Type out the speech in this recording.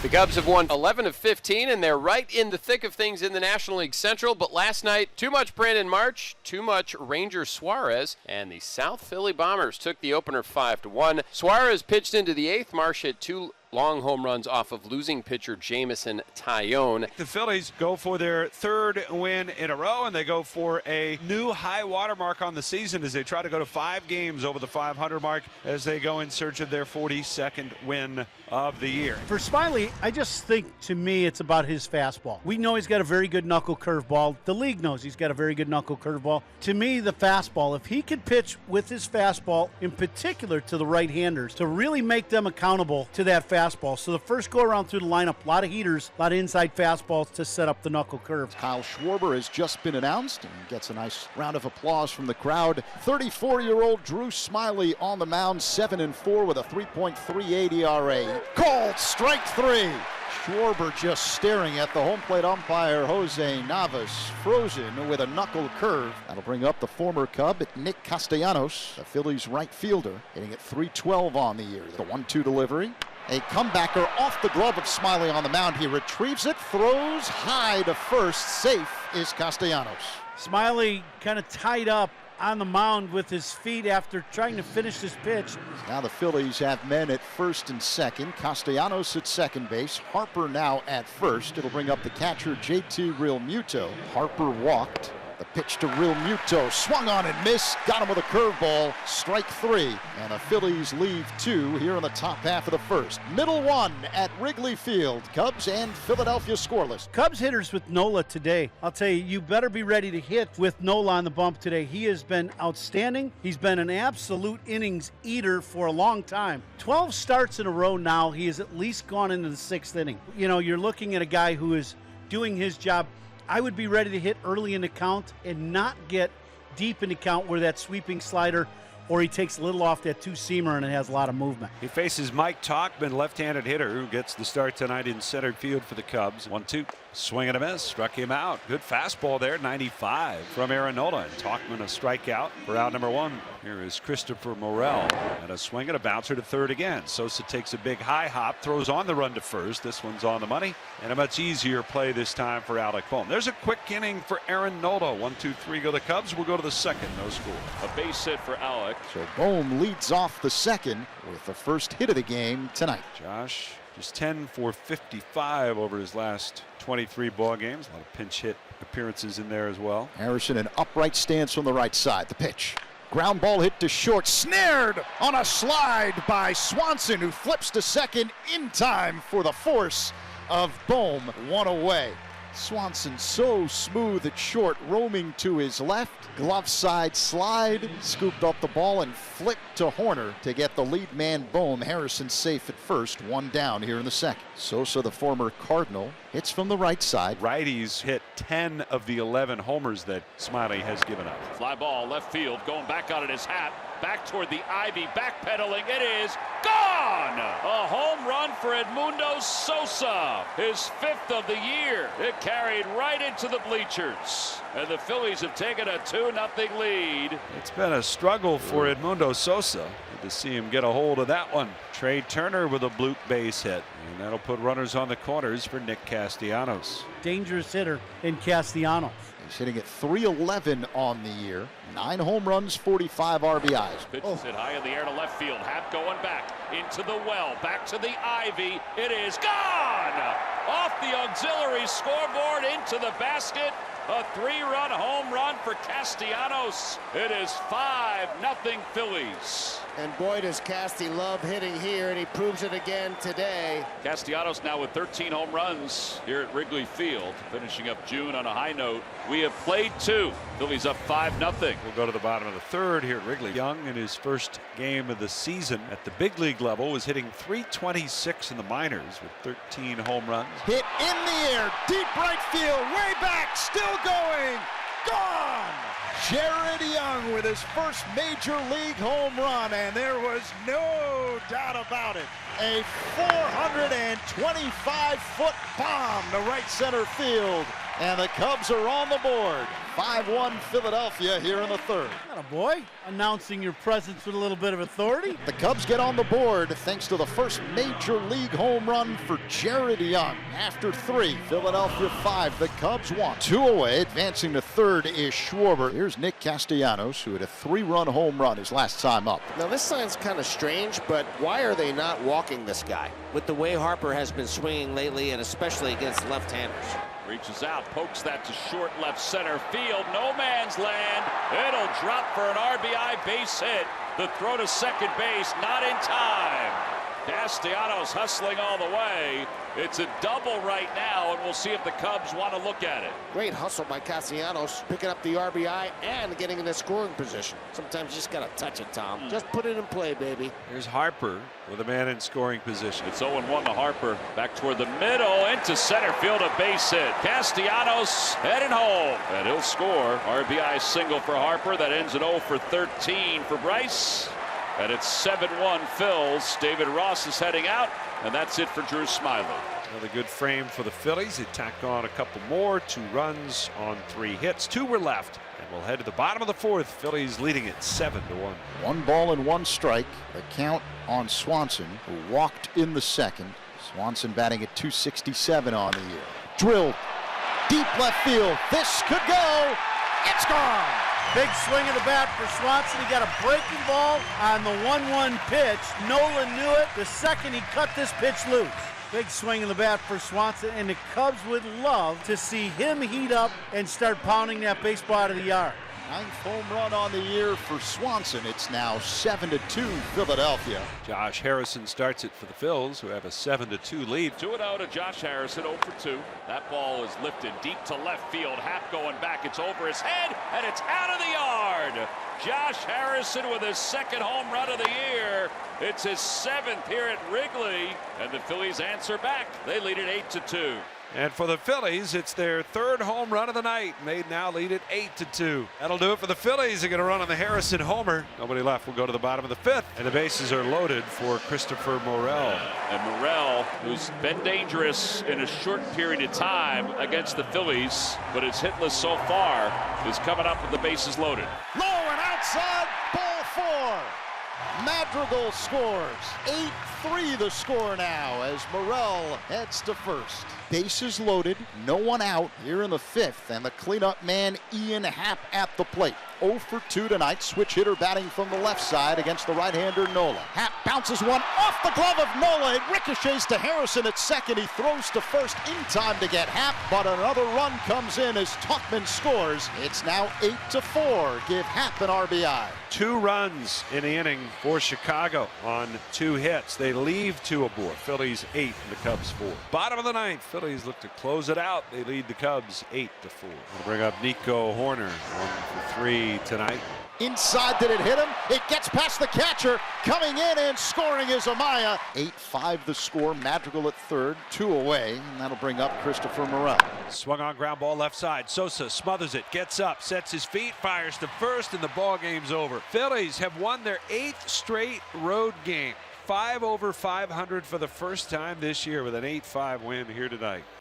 The Cubs have won 11 of 15, and they're right in the thick of things in the National League Central. But last night, too much Brandon March, too much Ranger Suarez, and the South Philly Bombers took the opener 5-1. Suarez pitched into the eighth. March hit two long home runs off of losing pitcher Jamison Tyone. The Phillies go for their third win in a row, and they go for a new high water mark on the season as they try to go to 5 games over the 500 mark as they go in search of their 42nd win of the year. For Smiley, I just think, to me, it's about his fastball. We know he's got a very good knuckle curveball. The league knows he's got a very good knuckle curveball. To me, the fastball, if he could pitch with his fastball, in particular to the right-handers, to really make them accountable to that fastball. So the first go-around through the lineup, a lot of heaters, a lot of inside fastballs to set up the knuckle curve. Kyle Schwarber has just been announced and gets a nice round of applause from the crowd. 34-year-old Drew Smiley on the mound, 7-4 with a 3.38 ERA. Called strike 3. Schwarber just staring at the home plate umpire, Jose Navas, frozen with a knuckle curve. That'll bring up the former Cub, Nick Castellanos, the Phillies right fielder, hitting at .312 on the year. The 1-2 delivery. A comebacker off the glove of Smiley on the mound. He retrieves it, throws high to first. Safe is Castellanos. Smiley kind of tied up on the mound with his feet after trying to finish his pitch. Now the Phillies have men at first and second. Castellanos at second base. Harper now at first. It'll bring up the catcher, JT Realmuto. Harper walked. The pitch to Realmuto, swung on and missed, got him with a curveball, strike 3. And the Phillies leave 2 here in the top half of the first. Middle 1 at Wrigley Field. Cubs and Philadelphia scoreless. Cubs hitters with Nola today. I'll tell you, you better be ready to hit with Nola on the bump today. He has been outstanding. He's been an absolute innings eater for a long time. 12 starts in a row now. He has at least gone into the 6th inning. You know, you're looking at a guy who is doing his job. I would be ready to hit early in the count and not get deep in the count where that sweeping slider or he takes a little off that two-seamer and it has a lot of movement. He faces Mike Tauchman, left-handed hitter, who gets the start tonight in center field for the Cubs. 1-2. Swing and a miss. Struck him out. Good fastball there. 95 from Aaron Nola. And Tauchman a strikeout for out number 1. Here is Christopher Morel. And a swing and a bouncer to third again. Sosa takes a big high hop, throws on the run to first. This one's on the money. And a much easier play this time for Alec Bohm. There's a quick inning for Aaron Nola. 1-2-3 go the Cubs. We'll go to the second. No score. A base hit for Alec. So Bohm leads off the second with the first hit of the game tonight. Josh just 10 for 55 over his last 23 ball games. A lot of pinch hit appearances in there as well. Harrison, an upright stance from the right side. The pitch. Ground ball hit to short. Snared on a slide by Swanson, who flips to second in time for the force of Bohm. One away. Swanson so smooth at short, roaming to his left. Glove side slide, scooped up the ball and flipped to Horner to get the lead man Bohm. Harrison safe at first, 1 down here in the second. Sosa, the former Cardinal, hits from the right side. Righties hit 10 of the 11 homers that Smiley has given up. Fly ball left field, going back on it, his hat. Back toward the ivy, backpedaling, it is gone! A home run for Edmundo Sosa, his 5th of the year. It carried right into the bleachers, and the Phillies have taken a 2-0 lead. It's been a struggle for Edmundo Sosa. Good to see him get a hold of that one. Trey Turner with a bloop base hit, and that'll put runners on the corners for Nick Castellanos. Dangerous hitter in Castellanos. He's hitting at .311 on the year. 9 home runs, 45 RBIs. Pitch is hit high in the air to left field. Hat going back into the well, back to the ivy. It is gone! Off the auxiliary scoreboard into the basket. A 3-run home run for Castellanos. It is 5-0 Phillies. And boy, does Casty love hitting here, and he proves it again today. Castellanos now with 13 home runs here at Wrigley Field, finishing up June on a high note. We have played 2. Phillies up 5-0. We'll go to the bottom of the third here at Wrigley. Young, in his first game of the season at the big league level, was hitting .326 in the minors with 13 home runs. Hit in the air, deep right field, way back, still going, gone! Jared Young with his first major league home run, and there was no doubt about it. A 425-foot bomb to right center field. And the Cubs are on the board. 5-1 Philadelphia here in the third. Boy, announcing your presence with a little bit of authority. The Cubs get on the board thanks to the first major league home run for Jared Young. After 3, Philadelphia 5, the Cubs 1. 2 away, advancing to third is Schwarber. Here's Nick Castellanos, who had a 3-run home run his last time up. Now this sign's kind of strange, but why are they not walking this guy? With the way Harper has been swinging lately, and especially against left-handers. Reaches out, pokes that to short left center field. No man's land. It'll drop for an RBI base hit. The throw to second base, not in time. Castellanos hustling all the way. It's a double right now, and we'll see if the Cubs want to look at it. Great hustle by Castellanos, picking up the RBI and getting in the scoring position. Sometimes you just got to touch it, Tom. Just put it in play, baby. Here's Harper with a man in scoring position. It's 0-1 to Harper. Back toward the middle, into center field, a base hit. Castellanos heading home, and he'll score. RBI single for Harper. That ends at 0 for 13 for Bryce. And it's 7-1 Phils. David Ross is heading out, and that's it for Drew Smyly. Another good frame for the Phillies. They tacked on a couple more. 2 runs on 3 hits. 2 were left. And we'll head to the bottom of the 4th. Phillies leading it 7-1. 1 ball and 1 strike. The count on Swanson, who walked in the second. Swanson batting at .267 on the year. Drilled. Deep left field. This could go. It's gone. Big swing of the bat for Swanson. He got a breaking ball on the 1-1 pitch. Nolan knew it. The second he cut this pitch loose. Big swing of the bat for Swanson, and the Cubs would love to see him heat up and start pounding that baseball out of the yard. 9th home run on the year for Swanson. It's now 7-2 Philadelphia. Josh Harrison starts it for the Phils, who have a 7-2 lead. 2-0 to Josh Harrison, 0 for 2. That ball is lifted deep to left field. Happ going back. It's over his head, and it's out of the yard. Josh Harrison with his 2nd home run of the year. It's his 7th here at Wrigley, and the Phillies answer back. They lead it 8-2. And for the Phillies, it's their 3rd home run of the night. They now lead it 8-2. That'll do it for the Phillies. They're going to run on the Harrison homer. Nobody left. We'll go to the bottom of the 5th. And the bases are loaded for Christopher Morel. And Morel, who's been dangerous in a short period of time against the Phillies, but is hitless so far, is coming up with the bases loaded. Low and outside, ball 4. Madrigal scores. 8-3 the score now as Morel heads to first. Bases loaded, no one out here in the 5th, and the cleanup man Ian Happ at the plate. 0 for 2 tonight. Switch hitter batting from the left side against the right-hander Nola. Happ bounces one off the glove of Nola. It ricochets to Harrison at second. He throws to first in time to get Happ, but another run comes in as Tuchman scores. It's now 8-4. Give Happ an RBI. 2 runs in the inning for Chicago on 2 hits. They leave 2 aboard. Phillies 8 and the Cubs 4. Bottom of the 9th. Phillies look to close it out. They lead the Cubs 8-4. We'll bring up Nico Horner, 1 for 3 tonight. Inside, did it hit him? It gets past the catcher. Coming in and scoring is Amaya. 8-5 the score. Madrigal at third, 2 away, and that'll bring up Christopher Morel. Swung on ground ball left side. Sosa smothers it, gets up, sets his feet, fires to first, and the ball game's over. Phillies have won their 8th straight road game. 5 over 500 for the first time this year with an 8-5 win here tonight.